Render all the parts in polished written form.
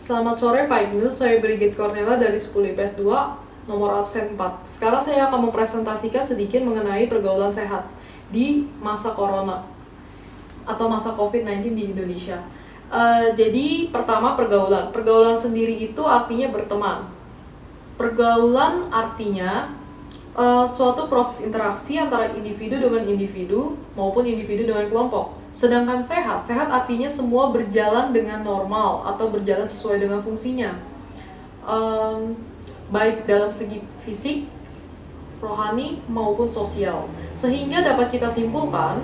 Selamat sore Pak Ibnu, saya Brigit Cornela dari 10 IPS 2, nomor absen 4. Sekarang saya akan mempresentasikan sedikit mengenai pergaulan sehat di masa corona atau masa COVID-19 di Indonesia. Jadi pertama pergaulan. Pergaulan sendiri itu artinya berteman. Pergaulan artinya suatu proses interaksi antara individu dengan individu maupun individu dengan kelompok. Sedangkan sehat artinya semua berjalan dengan normal atau berjalan sesuai dengan fungsinya, baik dalam segi fisik, rohani maupun sosial. Sehingga dapat kita simpulkan,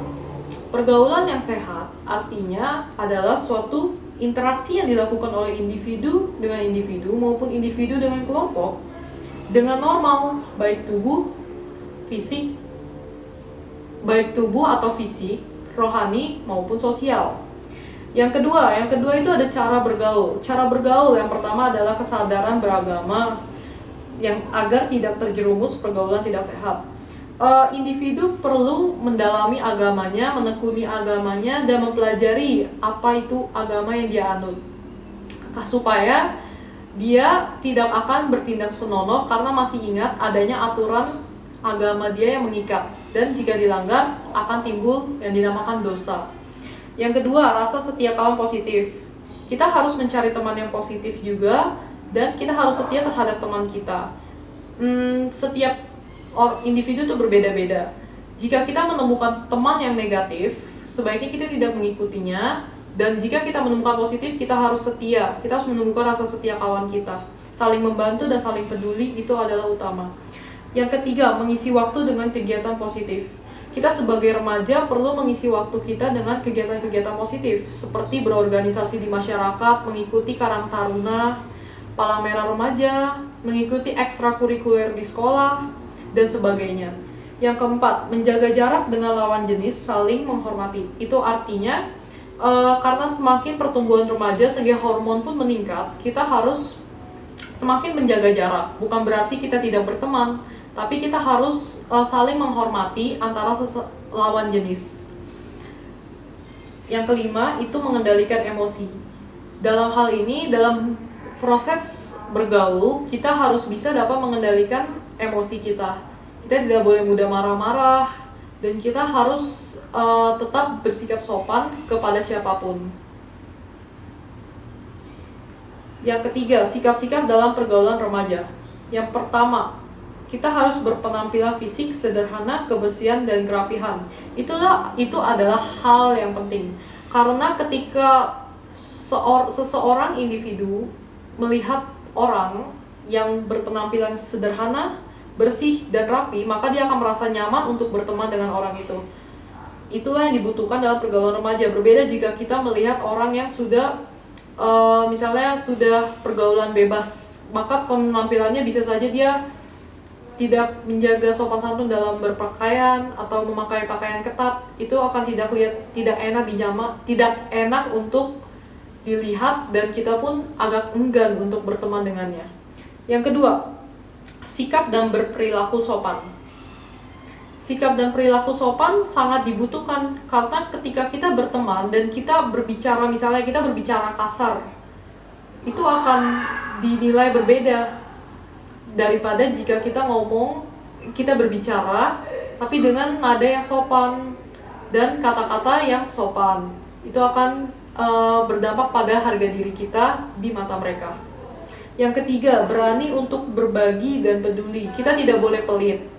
pergaulan yang sehat artinya adalah suatu interaksi yang dilakukan oleh individu dengan individu maupun individu dengan kelompok dengan normal, baik tubuh atau fisik, rohani maupun sosial. Yang kedua itu ada cara bergaul. Cara bergaul yang pertama adalah kesadaran beragama yang agar tidak terjerumus pergaulan tidak sehat. Individu perlu mendalami agamanya, menekuni agamanya, dan mempelajari apa itu agama yang dia anut, supaya dia tidak akan bertindak senonoh karena masih ingat adanya aturan agama dia yang mengikat, dan jika dilanggar akan timbul yang dinamakan dosa. Yang kedua, rasa setia kawan positif. Kita harus mencari teman yang positif juga, dan kita harus setia terhadap teman kita. Setiap individu itu berbeda-beda. Jika kita menemukan teman yang negatif, sebaiknya kita tidak mengikutinya. Dan jika kita menemukan positif, kita harus setia. Kita harus menemukan rasa setia kawan kita. Saling membantu dan saling peduli itu adalah utama. Yang ketiga, mengisi waktu dengan kegiatan positif. Kita sebagai remaja perlu mengisi waktu kita dengan kegiatan-kegiatan positif, seperti berorganisasi di masyarakat, mengikuti Karang Taruna, Palang Merah Remaja, mengikuti ekstrakurikuler di sekolah, dan sebagainya. Yang keempat, menjaga jarak dengan lawan jenis, saling menghormati. Itu artinya karena semakin pertumbuhan remaja sehingga hormon pun meningkat, kita harus semakin menjaga jarak. Bukan berarti kita tidak berteman, tapi kita harus saling menghormati antara lawan jenis. Yang kelima itu mengendalikan emosi. Dalam hal ini, dalam proses bergaul, kita harus bisa dapat mengendalikan emosi kita. Kita tidak boleh mudah marah-marah, dan kita harus tetap bersikap sopan kepada siapapun. Yang ketiga, sikap-sikap dalam pergaulan remaja. Yang pertama, kita harus berpenampilan fisik sederhana, kebersihan dan kerapihan. Itu adalah hal yang penting. Karena ketika seseorang individu melihat orang yang berpenampilan sederhana, bersih dan rapi, maka dia akan merasa nyaman untuk berteman dengan orang itu. Itulah yang dibutuhkan dalam pergaulan remaja. Berbeda jika kita melihat orang yang sudah misalnya sudah pergaulan bebas, maka penampilannya bisa saja dia tidak menjaga sopan santun dalam berpakaian atau memakai pakaian ketat. Itu akan tidak enak untuk dilihat, dan kita pun agak enggan untuk berteman dengannya. Yang kedua, sikap dan berperilaku sopan. Sikap dan perilaku sopan sangat dibutuhkan, karena ketika kita berteman dan kita berbicara, misalnya kita berbicara kasar, itu akan dinilai berbeda daripada jika kita berbicara tapi dengan nada yang sopan dan kata-kata yang sopan. Itu akan berdampak pada harga diri kita di mata mereka. Yang ketiga, berani untuk berbagi dan peduli. Kita tidak boleh pelit.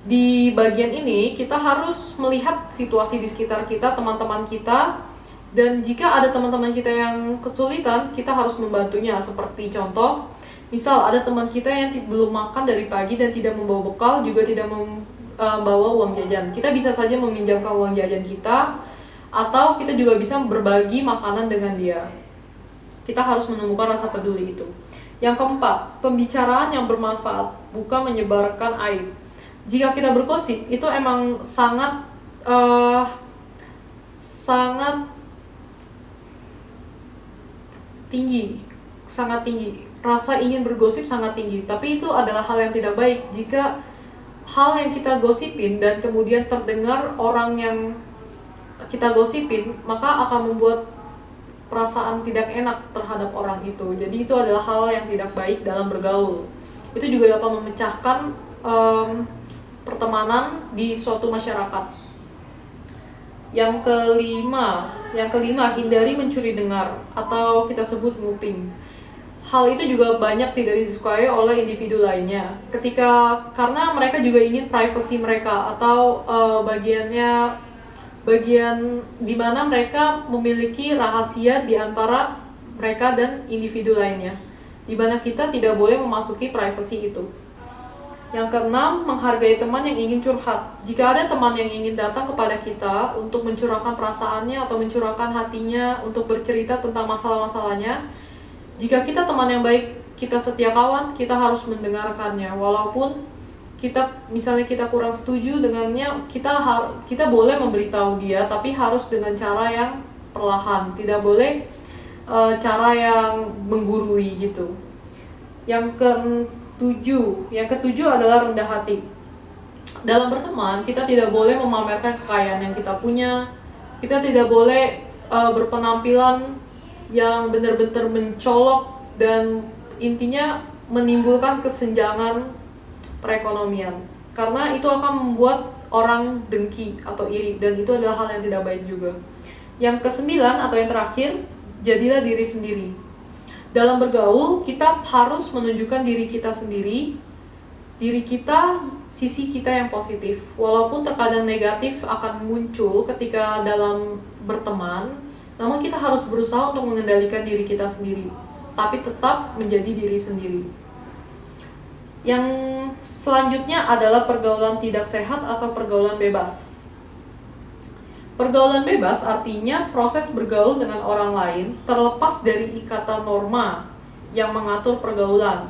Di bagian ini kita harus melihat situasi di sekitar kita, teman-teman kita, dan jika ada teman-teman kita yang kesulitan, kita harus membantunya. Seperti contoh, misal ada teman kita yang belum makan dari pagi dan tidak membawa bekal, juga tidak membawa uang jajan. Kita bisa saja meminjamkan uang jajan kita, atau kita juga bisa berbagi makanan dengan dia. Kita harus menemukan rasa peduli itu. Yang keempat, pembicaraan yang bermanfaat, bukan menyebarkan aib. Jika kita bergosip, itu emang sangat tinggi. Rasa ingin bergosip sangat tinggi, tapi itu adalah hal yang tidak baik. Jika hal yang kita gosipin dan kemudian terdengar orang yang kita gosipin, maka akan membuat perasaan tidak enak terhadap orang itu. Jadi itu adalah hal yang tidak baik dalam bergaul. Itu juga dapat memecahkan pertemanan di suatu masyarakat. Yang kelima, hindari mencuri dengar atau kita sebut nguping. Hal itu juga banyak tidak disukai oleh individu lainnya. Karena mereka juga ingin privasi mereka atau bagian di mana mereka memiliki rahasia di antara mereka dan individu lainnya, di mana kita tidak boleh memasuki privasi itu. Yang keenam, menghargai teman yang ingin curhat. Jika ada teman yang ingin datang kepada kita untuk mencurahkan perasaannya atau mencurahkan hatinya untuk bercerita tentang masalah-masalahnya, jika kita teman yang baik, kita setia kawan, kita harus mendengarkannya. Walaupun misalnya kita kurang setuju dengannya, kita boleh memberitahu dia, tapi harus dengan cara yang perlahan, tidak boleh cara yang menggurui gitu. Yang ketujuh adalah rendah hati. Dalam berteman, kita tidak boleh memamerkan kekayaan yang kita punya. Kita tidak boleh berpenampilan yang benar-benar mencolok dan intinya menimbulkan kesenjangan perekonomian, karena itu akan membuat orang dengki atau iri, dan itu adalah hal yang tidak baik juga. Yang kesembilan atau yang terakhir, jadilah diri sendiri. Dalam bergaul, kita harus menunjukkan diri kita sendiri, sisi kita yang positif. Walaupun terkadang negatif akan muncul ketika dalam berteman, namun kita harus berusaha untuk mengendalikan diri kita sendiri, tapi tetap menjadi diri sendiri. Yang selanjutnya adalah pergaulan tidak sehat atau pergaulan bebas. Pergaulan bebas artinya proses bergaul dengan orang lain terlepas dari ikatan norma yang mengatur pergaulan.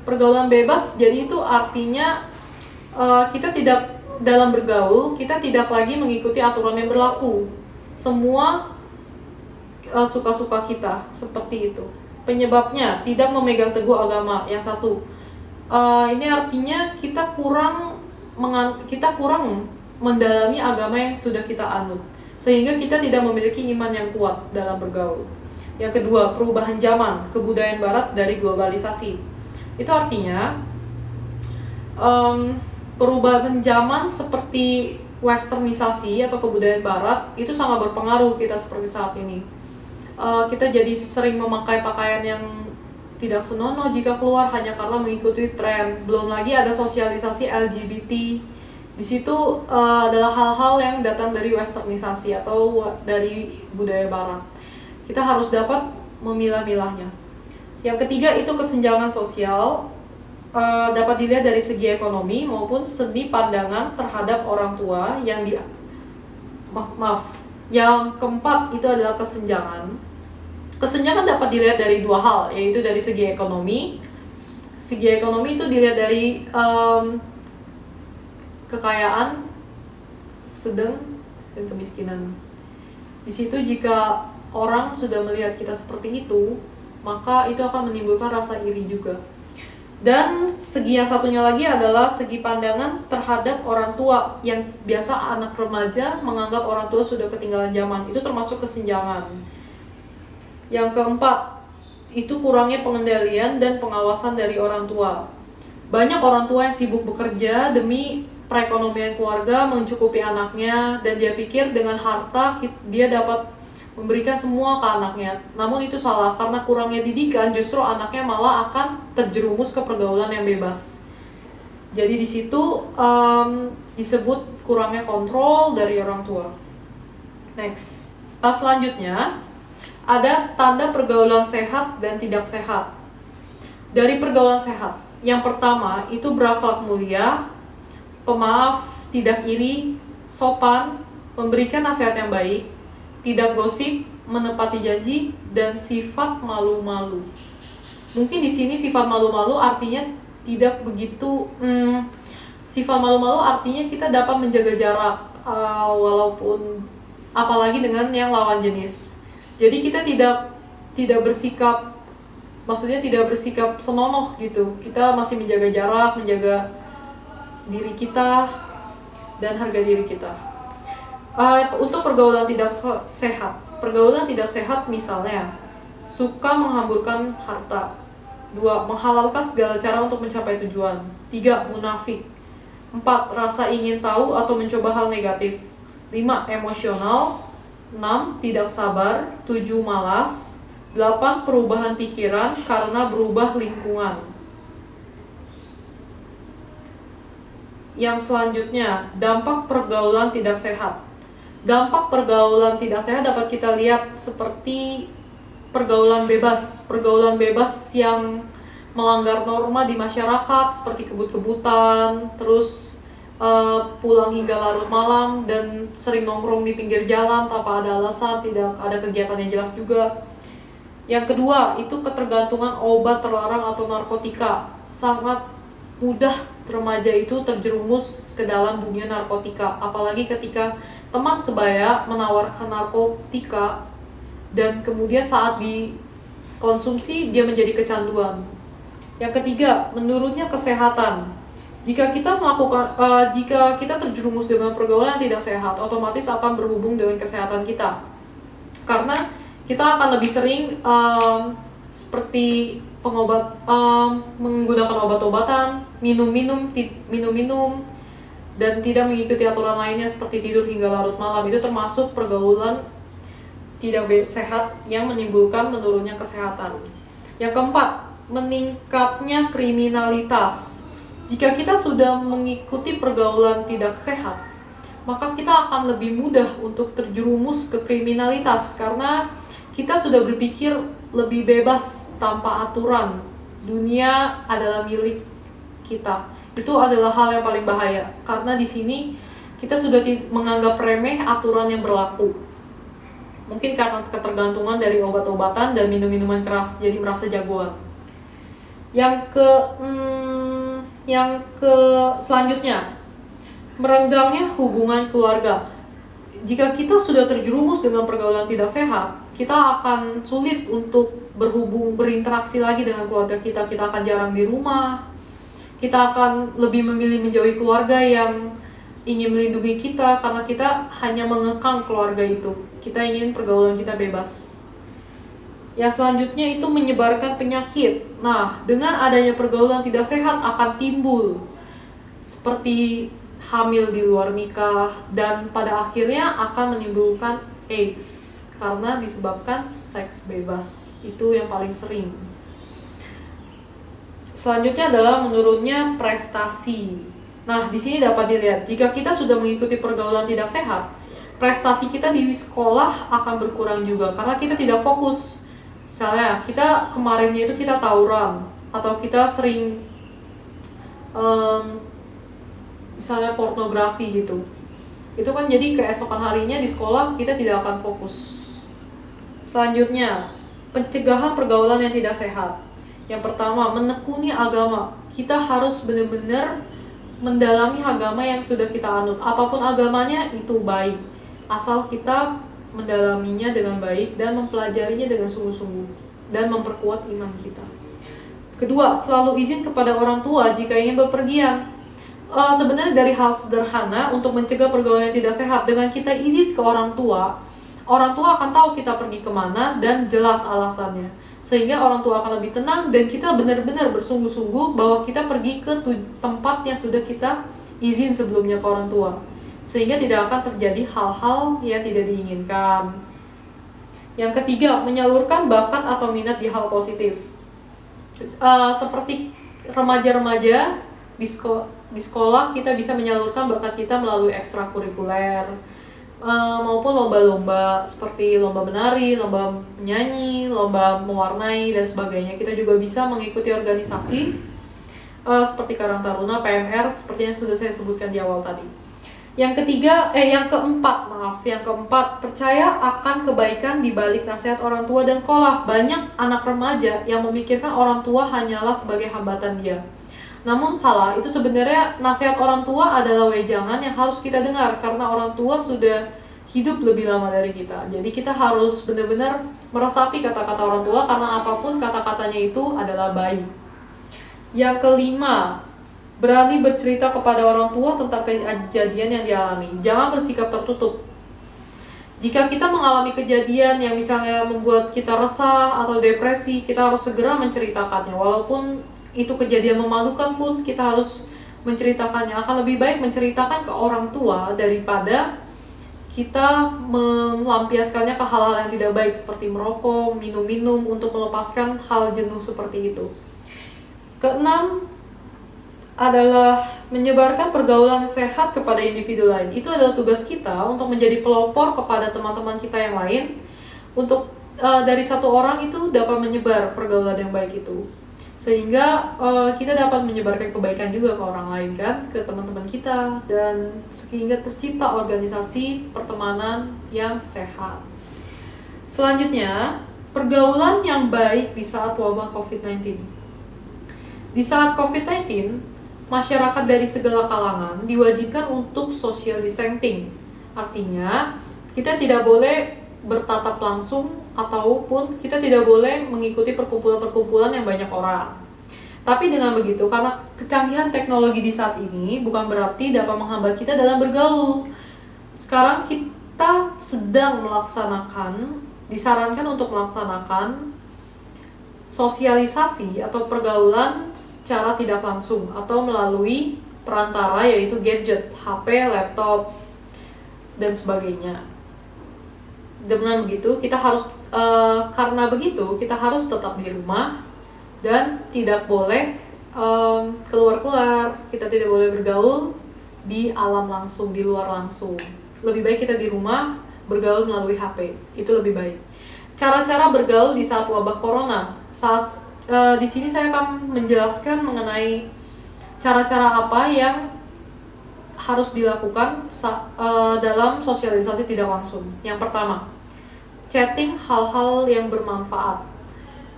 Pergaulan bebas jadi itu artinya kita tidak dalam bergaul, kita tidak lagi mengikuti aturan yang berlaku. Semua suka-suka kita, seperti itu. Penyebabnya tidak memegang teguh agama. Yang satu, ini artinya kita kurang mendalami agama yang sudah kita anut, sehingga kita tidak memiliki iman yang kuat dalam bergaul. Yang kedua, perubahan zaman, kebudayaan barat dari globalisasi. Itu artinya perubahan zaman seperti westernisasi atau kebudayaan barat itu sangat berpengaruh kita seperti saat ini. Kita jadi sering memakai pakaian yang tidak senonoh jika keluar hanya karena mengikuti tren. Belum lagi ada sosialisasi LGBT. Di situ adalah hal-hal yang datang dari westernisasi atau dari budaya barat. Kita harus dapat memilah-milahnya. Yang ketiga itu kesenjangan sosial, dapat dilihat dari segi ekonomi maupun seni pandangan terhadap orang tua Yang keempat itu adalah kesenjangan. Kesenjangan dapat dilihat dari dua hal, yaitu dari segi ekonomi. Segi ekonomi itu dilihat dari kekayaan, sedang, dan kemiskinan. Di situ jika orang sudah melihat kita seperti itu, maka itu akan menimbulkan rasa iri juga. Dan segi yang satunya lagi adalah segi pandangan terhadap orang tua, yang biasa anak remaja menganggap orang tua sudah ketinggalan zaman. Itu termasuk kesenjangan. Yang keempat, itu kurangnya pengendalian dan pengawasan dari orang tua. Banyak orang tua yang sibuk bekerja demi perekonomian keluarga, mencukupi anaknya, dan dia pikir dengan harta dia dapat memberikan semua ke anaknya. Namun itu salah, karena kurangnya didikan justru anaknya malah akan terjerumus ke pergaulan yang bebas. Jadi di situ disebut kurangnya kontrol dari orang tua. Next, selanjutnya ada tanda pergaulan sehat dan tidak sehat. Dari pergaulan sehat, yang pertama itu berakhlak mulia, pemaaf, tidak iri, sopan, memberikan nasihat yang baik, tidak gosip, menepati janji, dan sifat malu-malu. Mungkin di sini sifat malu-malu artinya tidak begitu. Sifat malu-malu artinya kita dapat menjaga jarak, walaupun apalagi dengan yang lawan jenis. Jadi kita tidak bersikap, maksudnya tidak bersikap senonoh gitu. Kita masih menjaga jarak, menjaga diri kita dan harga diri kita. Untuk pergaulan tidak sehat, Pergaulan tidak sehat misalnya suka menghamburkan harta. 2. Menghalalkan segala cara untuk mencapai tujuan. 3. Munafik. 4. Rasa ingin tahu atau mencoba hal negatif. 5. Emosional. 6. Tidak sabar. 7. Malas. 8. Perubahan pikiran karena berubah lingkungan. Yang selanjutnya, dampak pergaulan tidak sehat. Dampak pergaulan tidak sehat dapat kita lihat seperti pergaulan bebas yang melanggar norma di masyarakat seperti kebut-kebutan, terus pulang hingga larut malam dan sering nongkrong di pinggir jalan tanpa ada alasan, tidak ada kegiatan yang jelas juga. Yang kedua, itu ketergantungan obat terlarang atau narkotika. Sangat mudah remaja itu terjerumus ke dalam dunia narkotika, apalagi ketika teman sebaya menawarkan narkotika dan kemudian saat dikonsumsi dia menjadi kecanduan. Yang ketiga, menurunnya kesehatan. Jika kita terjerumus dengan pergaulan yang tidak sehat, otomatis akan berhubung dengan kesehatan kita. Karena kita akan lebih sering seperti menggunakan obat-obatan, minum-minum dan tidak mengikuti aturan lainnya seperti tidur hingga larut malam. Itu termasuk pergaulan tidak sehat yang menimbulkan menurunnya kesehatan. Yang keempat, meningkatnya kriminalitas. Jika kita sudah mengikuti pergaulan tidak sehat, maka kita akan lebih mudah untuk terjerumus ke kriminalitas karena kita sudah berpikir lebih bebas tanpa aturan. Dunia adalah milik kita. Itu adalah hal yang paling bahaya karena di sini kita sudah menganggap remeh aturan yang berlaku. Mungkin karena ketergantungan dari obat-obatan dan minum-minuman keras, jadi merasa jagoan. Yang ke selanjutnya, merenggangnya hubungan keluarga. Jika kita sudah terjerumus dengan pergaulan tidak sehat, kita akan sulit untuk berinteraksi lagi dengan keluarga kita. Kita akan jarang di rumah. Kita akan lebih memilih menjauhi keluarga yang ingin melindungi kita karena kita hanya mengekang keluarga itu. Kita ingin pergaulan kita bebas. Yang selanjutnya itu menyebarkan penyakit. Nah, dengan adanya pergaulan tidak sehat akan timbul seperti hamil di luar nikah dan pada akhirnya akan menimbulkan AIDS karena disebabkan seks bebas. Itu yang paling sering. Selanjutnya adalah menurunnya prestasi. Nah, di sini dapat dilihat jika kita sudah mengikuti pergaulan tidak sehat, prestasi kita di sekolah akan berkurang juga karena kita tidak fokus. Misalnya, kita kemarinnya itu kita tawuran atau kita sering misalnya pornografi gitu. Itu kan jadi keesokan harinya di sekolah kita tidak akan fokus. Selanjutnya, pencegahan pergaulan yang tidak sehat. Yang pertama, menekuni agama. Kita harus benar-benar mendalami agama yang sudah kita anut. Apapun agamanya itu baik, asal kita mendalaminya dengan baik dan mempelajarinya dengan sungguh-sungguh dan memperkuat iman kita. Kedua, selalu izin kepada orang tua jika ingin bepergian. Sebenarnya dari hal sederhana untuk mencegah pergaulan yang tidak sehat, dengan kita izin ke orang tua akan tahu kita pergi kemana dan jelas alasannya. Sehingga orang tua akan lebih tenang dan kita benar-benar bersungguh-sungguh bahwa kita pergi ke tempat yang sudah kita izin sebelumnya ke orang tua. Sehingga tidak akan terjadi hal-hal yang tidak diinginkan. Yang ketiga, menyalurkan bakat atau minat di hal positif. Seperti remaja-remaja di sekolah kita bisa menyalurkan bakat kita melalui ekstrakurikuler maupun lomba-lomba seperti lomba menari, lomba menyanyi, lomba mewarnai dan sebagainya. Kita juga bisa mengikuti organisasi seperti Karang Taruna, PMR seperti yang sudah saya sebutkan di awal tadi. Yang keempat, percaya akan kebaikan di balik nasihat orang tua dan sekolah. Banyak anak remaja yang memikirkan orang tua hanyalah sebagai hambatan dia. Namun salah, itu sebenarnya nasihat orang tua adalah wejangan yang harus kita dengar karena orang tua sudah hidup lebih lama dari kita. Jadi kita harus benar-benar meresapi kata-kata orang tua karena apapun kata-katanya itu adalah baik. Yang kelima, berani bercerita kepada orang tua tentang kejadian yang dialami. Jangan bersikap tertutup. Jika kita mengalami kejadian yang misalnya membuat kita resah atau depresi, kita harus segera menceritakannya. Walaupun itu kejadian memalukan pun, kita harus menceritakannya. Akan lebih baik menceritakan ke orang tua daripada kita melampiaskannya ke hal-hal yang tidak baik seperti merokok, minum-minum untuk melepaskan hal jenuh seperti itu. Keenam adalah menyebarkan pergaulan sehat kepada individu lain. Itu adalah tugas kita untuk menjadi pelopor kepada teman-teman kita yang lain. Untuk dari satu orang itu dapat menyebar pergaulan yang baik itu, sehingga kita dapat menyebarkan kebaikan juga ke orang lain kan, ke teman-teman kita, dan sehingga tercipta organisasi pertemanan yang sehat. Selanjutnya, pergaulan yang baik di saat wabah COVID-19. Di saat COVID-19, masyarakat dari segala kalangan diwajibkan untuk social distancing. Artinya, kita tidak boleh bertatap langsung ataupun kita tidak boleh mengikuti perkumpulan-perkumpulan yang banyak orang. Tapi dengan begitu, karena kecanggihan teknologi di saat ini bukan berarti dapat menghambat kita dalam bergaul. Sekarang kita sedang disarankan untuk melaksanakan sosialisasi atau pergaulan secara tidak langsung atau melalui perantara yaitu gadget, HP, laptop, dan sebagainya. Dengan begitu kita harus karena begitu kita harus tetap di rumah dan tidak boleh keluar-keluar. Kita tidak boleh bergaul di alam langsung, di luar langsung. Lebih baik kita di rumah bergaul melalui HP. Itu lebih baik. Cara-cara bergaul di saat wabah corona. Di sini saya akan menjelaskan mengenai cara-cara apa yang harus dilakukan dalam sosialisasi tidak langsung. Yang pertama, chatting hal-hal yang bermanfaat,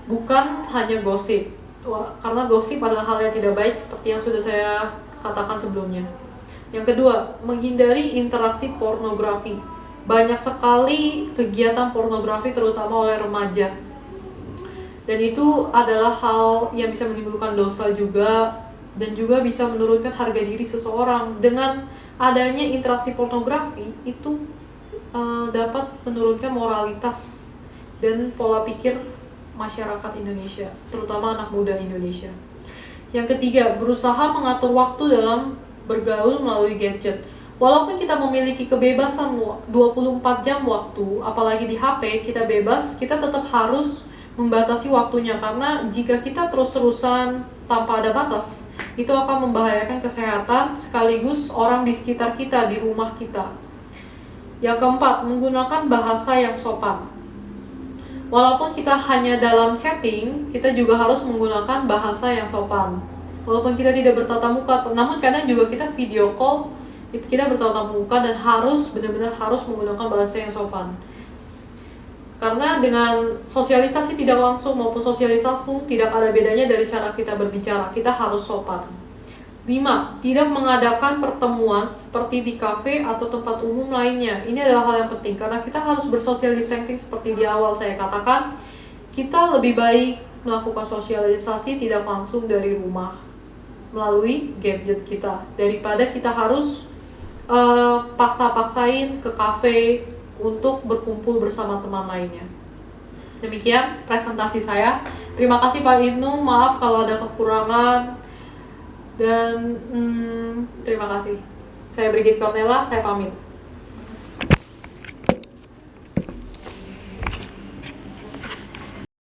bukan hanya gosip, karena gosip adalah hal yang tidak baik seperti yang sudah saya katakan sebelumnya. Yang kedua, menghindari interaksi pornografi. Banyak sekali kegiatan pornografi terutama oleh remaja, dan itu adalah hal yang bisa menimbulkan dosa juga, dan juga bisa menurunkan harga diri seseorang. Dengan adanya interaksi pornografi itu dapat menurunkan moralitas dan pola pikir masyarakat Indonesia, terutama anak muda Indonesia. Yang ketiga, berusaha mengatur waktu dalam bergaul melalui gadget. Walaupun kita memiliki kebebasan 24 jam waktu, apalagi di HP kita bebas, kita tetap harus membatasi waktunya, karena jika kita terus-terusan tanpa ada batas, itu akan membahayakan kesehatan sekaligus orang di sekitar kita, di rumah kita. Yang keempat, menggunakan bahasa yang sopan. Walaupun kita hanya dalam chatting, kita juga harus menggunakan bahasa yang sopan. Walaupun kita tidak bertatap muka, namun kadang juga kita video call, kita bertatap muka dan benar-benar harus menggunakan bahasa yang sopan. Karena dengan sosialisasi tidak langsung maupun sosialisasi tidak ada bedanya dari cara kita berbicara, kita harus sopan. 5. Tidak mengadakan pertemuan seperti di kafe atau tempat umum lainnya. Ini adalah hal yang penting karena kita harus bersosial distancing seperti di awal saya katakan. Kita lebih baik melakukan sosialisasi tidak langsung dari rumah melalui gadget kita daripada kita harus paksa-paksain ke kafe untuk berkumpul bersama teman lainnya. Demikian presentasi saya. Terima kasih Pak Ibnu, maaf kalau ada kekurangan, dan terima kasih. Saya Brigit Cornella, saya pamit.